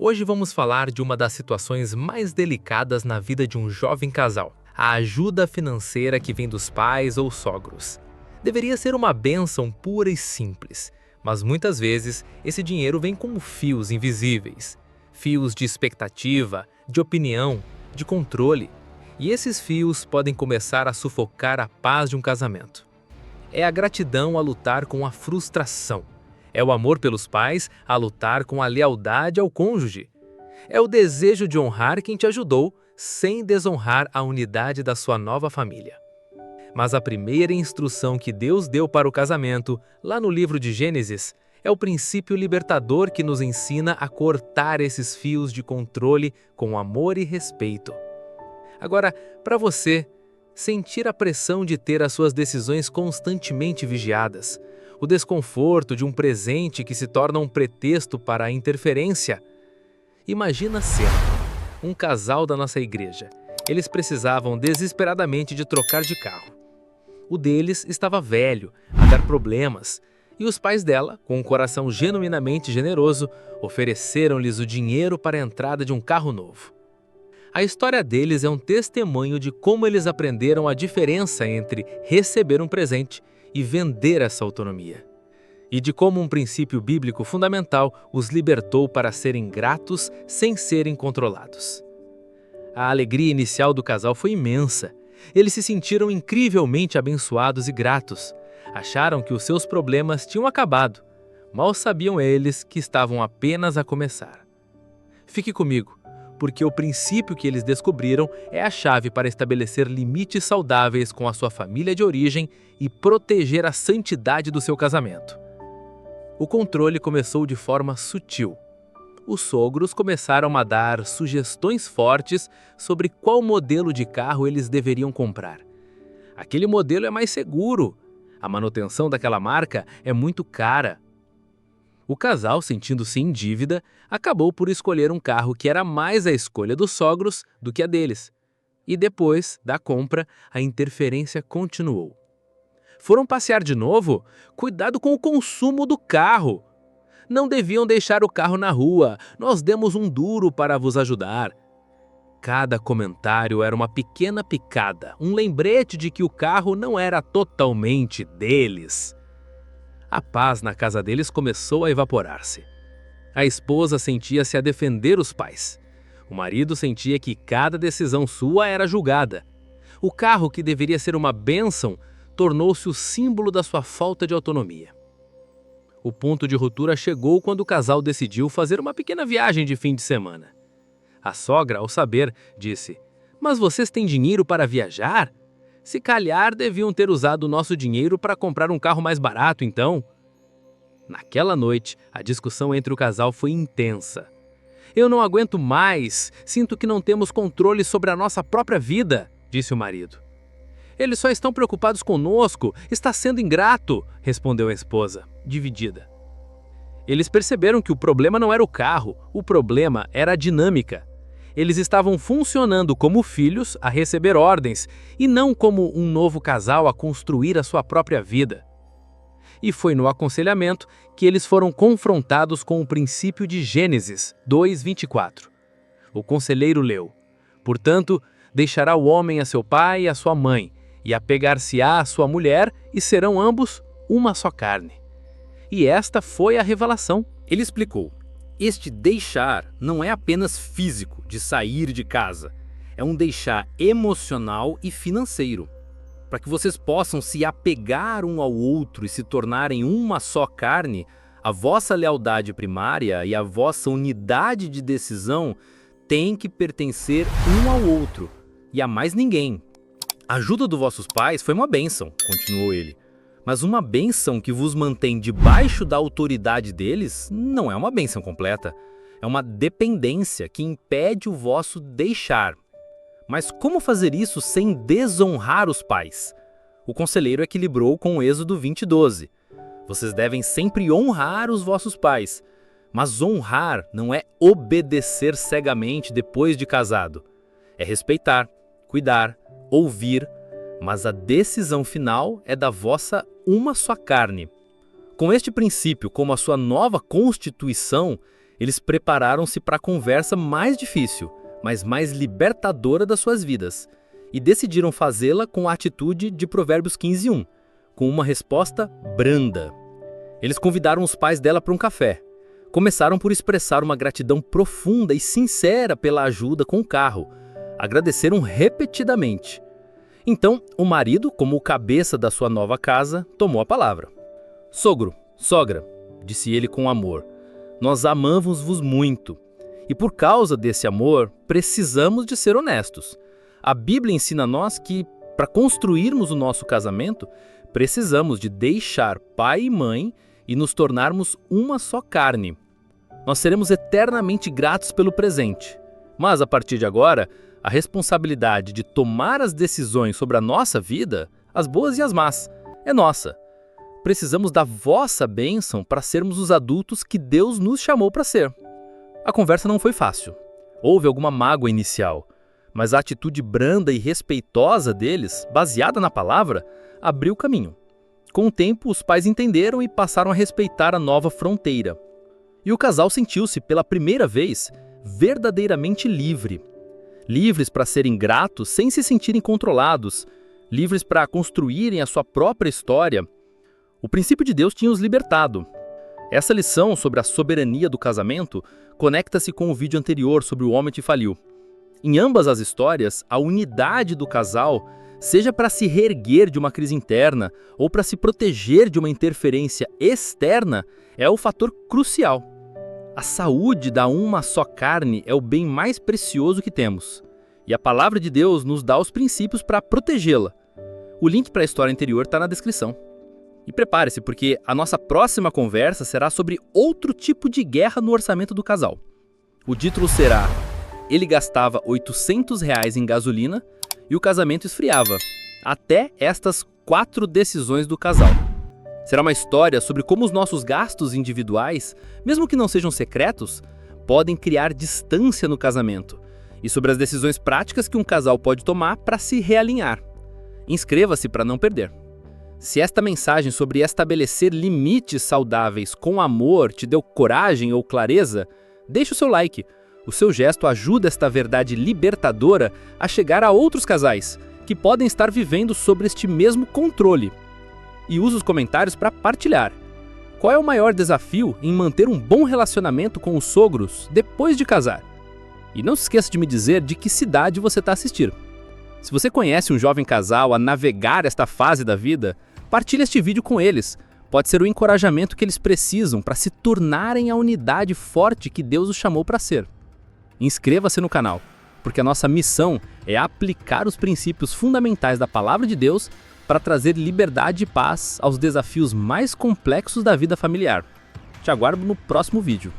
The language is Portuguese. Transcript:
Hoje vamos falar de uma das situações mais delicadas na vida de um jovem casal: a ajuda financeira que vem dos pais ou sogros. Deveria ser uma bênção pura e simples, mas muitas vezes esse dinheiro vem como fios invisíveis. Fios de expectativa, de opinião, de controle. E esses fios podem começar a sufocar a paz de um casamento. É a gratidão a lutar com a frustração. É o amor pelos pais a lutar com a lealdade ao cônjuge. É o desejo de honrar quem te ajudou, sem desonrar a unidade da sua nova família. Mas a primeira instrução que Deus deu para o casamento, lá no livro de Gênesis, é o princípio libertador que nos ensina a cortar esses fios de controle com amor e respeito. Agora, para você, sentir a pressão de ter as suas decisões constantemente vigiadas, o desconforto de um presente que se torna um pretexto para a interferência. Imagina a cena: um casal da nossa igreja. Eles precisavam desesperadamente de trocar de carro. O deles estava velho, a dar problemas, e os pais dela, com um coração genuinamente generoso, ofereceram-lhes o dinheiro para a entrada de um carro novo. A história deles é um testemunho de como eles aprenderam a diferença entre receber um presente e vender essa autonomia. E de como um princípio bíblico fundamental os libertou para serem gratos sem serem controlados. A alegria inicial do casal foi imensa. Eles se sentiram incrivelmente abençoados e gratos. Acharam que os seus problemas tinham acabado. Mal sabiam eles que estavam apenas a começar. Fique comigo, porque o princípio que eles descobriram é a chave para estabelecer limites saudáveis com a sua família de origem e proteger a santidade do seu casamento. O controle começou de forma sutil. Os sogros começaram a dar sugestões fortes sobre qual modelo de carro eles deveriam comprar. Aquele modelo é mais seguro. A manutenção daquela marca é muito cara. O casal, sentindo-se em dívida, acabou por escolher um carro que era mais a escolha dos sogros do que a deles. E depois da compra, a interferência continuou. Foram passear de novo? Cuidado com o consumo do carro! Não deviam deixar o carro na rua, nós demos um duro para vos ajudar. Cada comentário era uma pequena picada, um lembrete de que o carro não era totalmente deles. A paz na casa deles começou a evaporar-se. A esposa sentia-se a defender os pais. O marido sentia que cada decisão sua era julgada. O carro, que deveria ser uma bênção, tornou-se o símbolo da sua falta de autonomia. O ponto de ruptura chegou quando o casal decidiu fazer uma pequena viagem de fim de semana. A sogra, ao saber, disse: "Mas vocês têm dinheiro para viajar? Se calhar deviam ter usado o nosso dinheiro para comprar um carro mais barato, então." Naquela noite, a discussão entre o casal foi intensa. "Eu não aguento mais, sinto que não temos controle sobre a nossa própria vida", disse o marido. "Eles só estão preocupados conosco, está sendo ingrato", respondeu a esposa, dividida. Eles perceberam que o problema não era o carro, o problema era a dinâmica. Eles estavam funcionando como filhos a receber ordens e não como um novo casal a construir a sua própria vida. E foi no aconselhamento que eles foram confrontados com o princípio de Gênesis 2:24. O conselheiro leu: "Portanto, deixará o homem a seu pai e a sua mãe, e apegar-se-á à sua mulher, e serão ambos uma só carne." E esta foi a revelação. Ele explicou: este deixar não é apenas físico, de sair de casa. É um deixar emocional e financeiro. Para que vocês possam se apegar um ao outro e se tornarem uma só carne, a vossa lealdade primária e a vossa unidade de decisão têm que pertencer um ao outro e a mais ninguém. A ajuda dos vossos pais foi uma bênção, continuou ele. Mas uma bênção que vos mantém debaixo da autoridade deles não é uma bênção completa. É uma dependência que impede o vosso deixar. Mas como fazer isso sem desonrar os pais? O conselheiro equilibrou com o Êxodo 20:12. Vocês devem sempre honrar os vossos pais. Mas honrar não é obedecer cegamente depois de casado. É respeitar, cuidar, ouvir, mas a decisão final é da vossa uma só carne. Com este princípio como a sua nova constituição, Eles prepararam-se para a conversa mais difícil, mas mais libertadora das suas vidas, e decidiram fazê-la com a atitude de Provérbios 15:1, com uma resposta branda. Eles convidaram os pais dela para um café. Começaram por expressar uma gratidão profunda e sincera pela ajuda com o carro. Agradeceram repetidamente. Então, o marido, como o cabeça da sua nova casa, tomou a palavra. "Sogro, sogra", disse ele com amor, "nós amamos-vos muito. E por causa desse amor, precisamos de ser honestos. A Bíblia ensina a nós que, para construirmos o nosso casamento, precisamos de deixar pai e mãe e nos tornarmos uma só carne. Nós seremos eternamente gratos pelo presente. Mas, a partir de agora, a responsabilidade de tomar as decisões sobre a nossa vida, as boas e as más, é nossa. Precisamos da vossa bênção para sermos os adultos que Deus nos chamou para ser." A conversa não foi fácil. Houve alguma mágoa inicial, mas a atitude branda e respeitosa deles, baseada na palavra, abriu o caminho. Com o tempo, os pais entenderam e passaram a respeitar a nova fronteira. E o casal sentiu-se, pela primeira vez, verdadeiramente livre. Livres para serem gratos sem se sentirem controlados, livres para construírem a sua própria história. O princípio de Deus tinha os libertado. Essa lição sobre a soberania do casamento conecta-se com o vídeo anterior sobre o homem que faliu. Em ambas as histórias, a unidade do casal, seja para se reerguer de uma crise interna ou para se proteger de uma interferência externa, é o fator crucial. A saúde da uma só carne é o bem mais precioso que temos. E a palavra de Deus nos dá os princípios para protegê-la. O link para a história anterior está na descrição. E prepare-se, porque a nossa próxima conversa será sobre outro tipo de guerra no orçamento do casal. O título será: Ele gastava R$800 em gasolina e o casamento esfriava. Até estas 4 decisões do casal. Será uma história sobre como os nossos gastos individuais, mesmo que não sejam secretos, podem criar distância no casamento, e sobre as decisões práticas que um casal pode tomar para se realinhar. Inscreva-se para não perder. Se esta mensagem sobre estabelecer limites saudáveis com amor te deu coragem ou clareza, deixe o seu like. O seu gesto ajuda esta verdade libertadora a chegar a outros casais que podem estar vivendo sobre este mesmo controle. E use os comentários para partilhar. Qual é o maior desafio em manter um bom relacionamento com os sogros depois de casar? E não se esqueça de me dizer de que cidade você está assistindo. Se você conhece um jovem casal a navegar esta fase da vida, partilhe este vídeo com eles. Pode ser o encorajamento que eles precisam para se tornarem a unidade forte que Deus os chamou para ser. Inscreva-se no canal, porque a nossa missão é aplicar os princípios fundamentais da Palavra de Deus para trazer liberdade e paz aos desafios mais complexos da vida familiar. Te aguardo no próximo vídeo.